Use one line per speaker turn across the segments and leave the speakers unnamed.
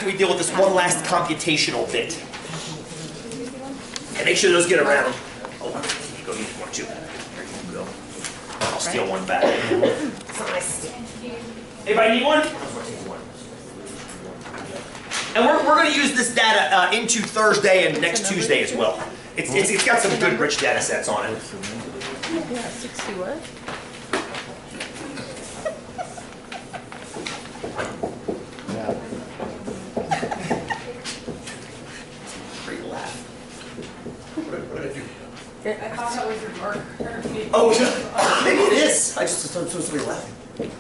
after we deal with this one last computational bit. And make sure those get around. Oh, you go use one too. There you go. I'll steal one back. Anybody need one? And we're going to use this data into Thursday and next Tuesday as well. It's got some good rich data sets on it.
Yeah, 60 what?
Great laugh. What did I do?
I thought that was your marker.
Oh, maybe it is. I just started supposed to be laughing.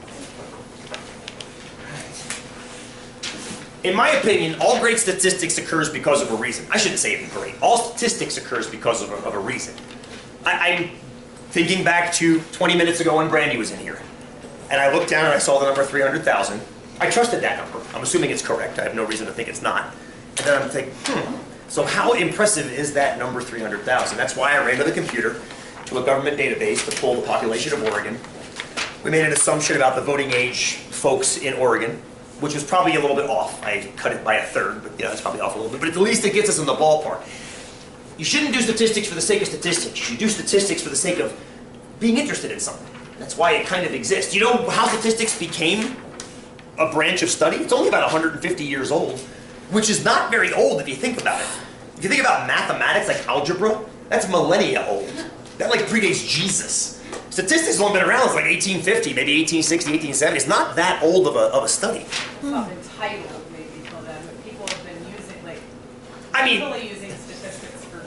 In my opinion, all great statistics occurs because of a reason. I shouldn't say even great. All statistics occurs because of a reason. I'm thinking back to 20 minutes ago when Brandy was in here. And I looked down and I saw the number 300,000. I trusted that number. I'm assuming it's correct. I have no reason to think it's not. And then I'm thinking, so how impressive is that number 300,000? That's why I ran to the computer, to a government database to pull the population of Oregon. We made an assumption about the voting age folks in Oregon, which was probably a little bit off. I cut it by a third, but yeah, it's probably off a little bit. But at least it gets us in the ballpark. You shouldn't do statistics for the sake of statistics. You should do statistics for the sake of being interested in something. That's why it kind of exists. You know how statistics became a branch of study? It's only about 150 years old, which is not very old if you think about it. If you think about mathematics, like algebra, that's millennia old. That like predates Jesus. Statistics have only been around since like 1850, maybe 1860, 1870. It's not that old of a study.
It's not entitled maybe till then, but people have been using really using statistics for.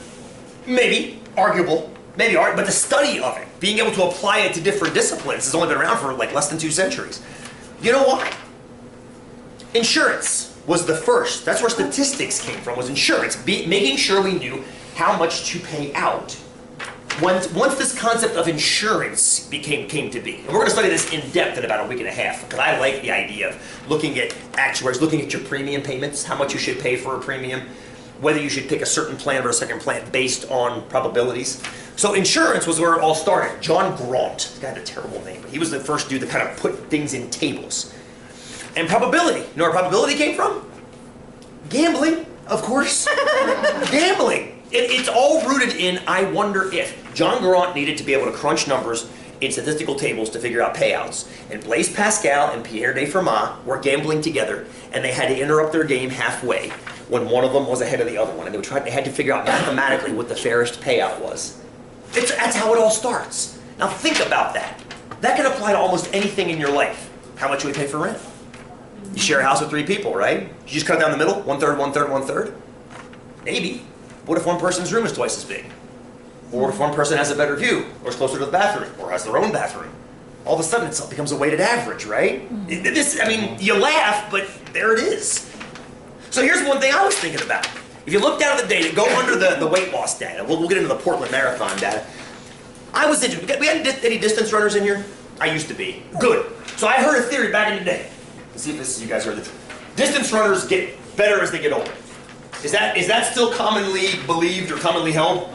Maybe, arguable, but the study of it, being able to apply it to different disciplines has only been around for like less than 2 centuries. You know why? Insurance was the first. That's where statistics came from, was insurance. Making sure we knew how much to pay out. Once this concept of insurance came to be, and we're going to study this in depth in about a week and a half, because I like the idea of looking at actuaries, looking at your premium payments, how much you should pay for a premium, whether you should pick a certain plan or a second plan based on probabilities. So insurance was where it all started. John Graunt, this guy had a terrible name, but he was the first dude to kind of put things in tables. And probability, you know where probability came from? Gambling, of course. Gambling. It's all rooted in I wonder if. John Graunt needed to be able to crunch numbers in statistical tables to figure out payouts. And Blaise Pascal and Pierre de Fermat were gambling together, and they had to interrupt their game halfway when one of them was ahead of the other one. And they had to figure out mathematically what the fairest payout was. That's how it all starts. Now think about that. That can apply to almost anything in your life. How much do we pay for rent? You share a house with 3 people, right? You just cut down the middle, 1/3, 1/3, 1/3? Maybe. What if one person's room is twice as big? Or if one person has a better view, or is closer to the bathroom, or has their own bathroom? All of a sudden it becomes a weighted average, right? You laugh, but there it is. So here's one thing I was thinking about. If you look down at the data, go under the weight loss data. We'll get into the Portland Marathon data. I was interested. We had any distance runners in here? I used to be. Good. So I heard a theory back in the day. Let's see if you guys heard it. Distance runners get better as they get older. Is that still commonly believed or commonly held?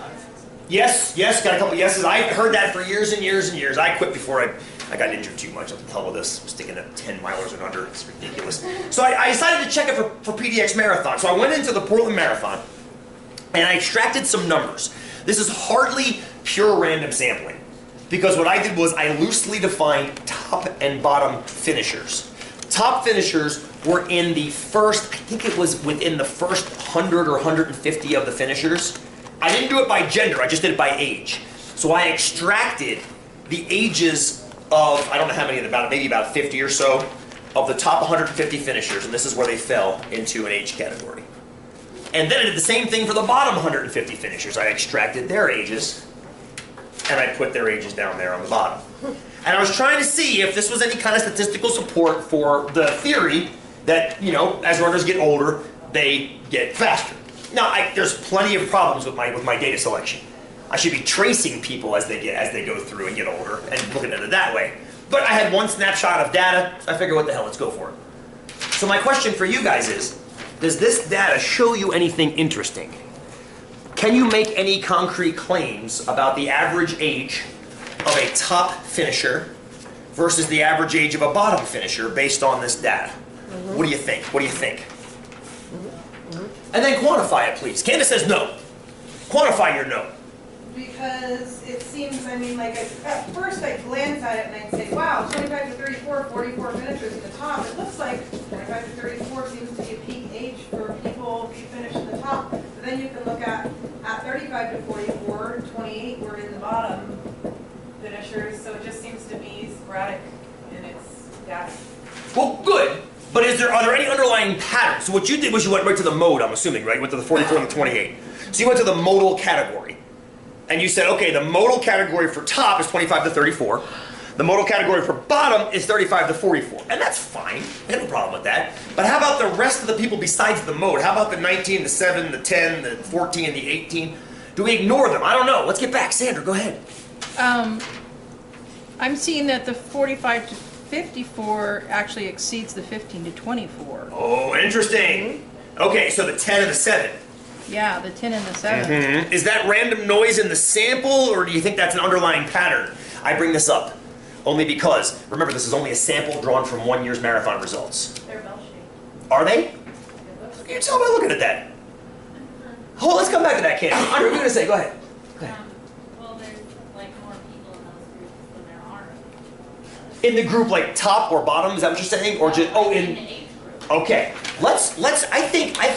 Yes, got a couple of yeses. I heard that for years and years and years. I quit before I got injured too much. What the hell with this? I'm sticking at 10 milers and under. It's ridiculous. So I decided to check it for PDX Marathon. So I went into the Portland Marathon and I extracted some numbers. This is hardly pure random sampling, because what I did was I loosely defined top and bottom finishers. Top finishers were in the first, I think it was within the first 100 or 150 of the finishers. I didn't do it by gender, I just did it by age. So I extracted the ages of, I don't know how many, maybe about 50 or so, of the top 150 finishers, and this is where they fell into an age category. And then I did the same thing for the bottom 150 finishers. I extracted their ages, and I put their ages down there on the bottom. And I was trying to see if this was any kind of statistical support for the theory that, as runners get older, they get faster. Now, there's plenty of problems with my data selection. I should be tracing people as they go through and get older and looking at it that way. But I had one snapshot of data, so I figured, what the hell, let's go for it. So my question for you guys is, does this data show you anything interesting? Can you make any concrete claims about the average age of a top finisher versus the average age of a bottom finisher based on this data? What do you think? And then quantify it, please. Candace says no. Quantify your no.
Because it seems, I mean, like, at first I'd glance at it and I'd say, wow, 25 to 34, 44 finishers at the top. It looks like 25 to 34 seems to be a peak age for people to finish at the top. But then you can look at 35 to 44, 28 were in the bottom finishers. So it just seems to be sporadic in its data.
Well, good. But are there any underlying patterns? So what you did was you went right to the mode, I'm assuming, right? You went to the 44 and the 28. So you went to the modal category. And you said, okay, the modal category for top is 25 to 34. The modal category for bottom is 35 to 44. And that's fine. I have no problem with that. But how about the rest of the people besides the mode? How about the 19, the 7, the 10, the 14, and the 18? Do we ignore them? I don't know. Let's get back. Sandra, go ahead.
I'm seeing that the 45 to 54 actually exceeds the 15 to 24.
Oh, interesting. Okay, so the 10 and the 7.
Yeah, the 10 and the 7.
Is that random noise in the sample, or do you think that's an underlying pattern? I bring this up only because, remember, this is only a sample drawn from 1 year's marathon results.
They're bell-shaped.
Are they?
It looks
You tell me looking at that. Hold on, let's come back to that, Candace. Andre, what are you going to say? Go ahead.
Well, there's like more people in those groups than there are.
In the group, like top or bottom, is that what you're saying? Or just, oh,
In
in,
the age group.
okay. I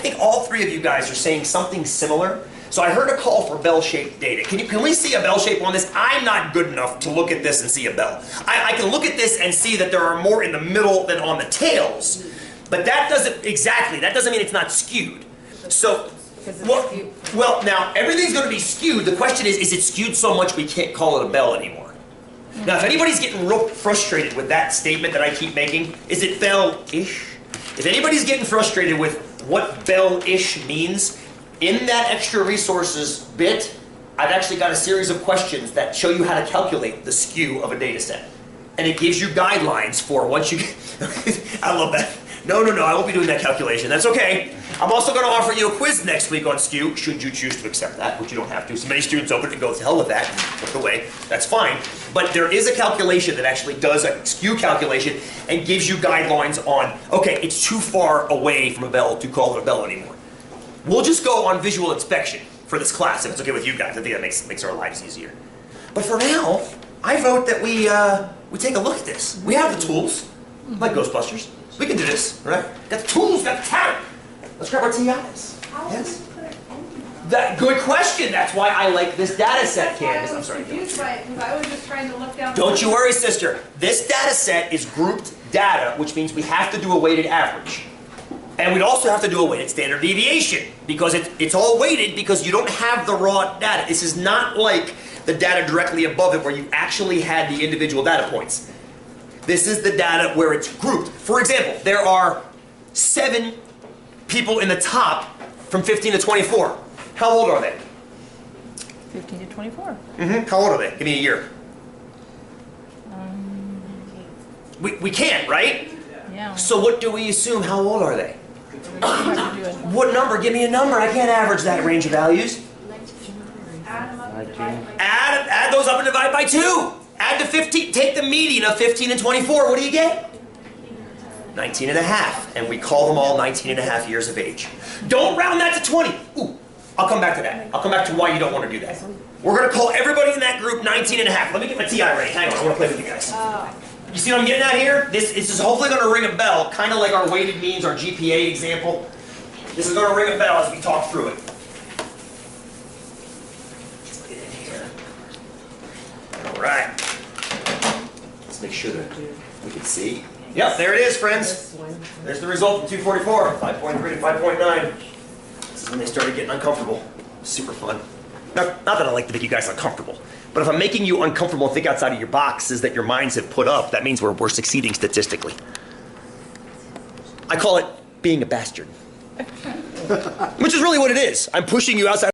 think all three of you guys are saying something similar. So I heard a call for bell-shaped data. Can we see a bell shape on this? I'm not good enough to look at this and see a bell. I can look at this and see that there are more in the middle than on the tails. But that doesn't mean it's not skewed. So, well, now everything's going to be skewed. The question is it skewed so much we can't call it a bell anymore? Now, if anybody's getting real frustrated with that statement that I keep making, is it bell-ish? If anybody's getting frustrated with what bell-ish means, in that extra resources bit, I've actually got a series of questions that show you how to calculate the skew of a data set. And it gives you guidelines for once you get... I love that. No, I won't be doing that calculation. That's okay. I'm also going to offer you a quiz next week on skew, should you choose to accept that, which you don't have to. So many students open it and go, to hell with that, and put it away. That's fine. But there is a calculation that actually does a skew calculation and gives you guidelines on, okay, it's too far away from a bell to call it a bell anymore. We'll just go on visual inspection for this class, if it's okay with you guys. I think that makes our lives easier. But for now, I vote that we take a look at this. We have the tools, like Ghostbusters. We can do this, right? Got the tools, got the talent. Let's grab our TIs. Yes. That good question. That's why I like this data set, Candace. I'm sorry.
I was confused by it, because I was just trying to look down.
Don't you worry, sister. This data set is grouped data, which means we have to do a weighted average. And we'd also have to do a weighted standard deviation, because it's all weighted because you don't have the raw data. This is not like the data directly above it where you actually had the individual data points. This is the data where it's grouped. For example, there are 7 people in the top from 15 to 24. How old are they?
15 to 24.
How old are they? Give me a year. We can't, right?
Yeah.
So what do we assume? How old are they?
We have to do it.
What number? Give me a number. I can't average that range of values.
Add them up and divide by
Add those up and divide by 2. Add the 15. Take the median of 15 and 24. What do you get? 19 and a half. And we call them all 19 and a half years of age. Don't round that to 20. Ooh, I'll come back to that. I'll come back to why you don't want to do that. We're going to call everybody in that group 19 and a half. Let me get my TI ready. Hang on. I want to play with you guys. You see what I'm getting at here? This is hopefully going to ring a bell, kind of like our weighted means, our GPA example. This is going to ring a bell as we talk through it. Let's get in here. All right. Let's make sure that we can see. Yep, there it is, friends. There's the result of 244, 5.3 to 5.9. This is when they started getting uncomfortable. Super fun. Not that I like to make you guys uncomfortable, but if I'm making you uncomfortable and think outside of your boxes that your minds have put up, that means we're succeeding statistically. I call it being a bastard. Which is really what it is. I'm pushing you outside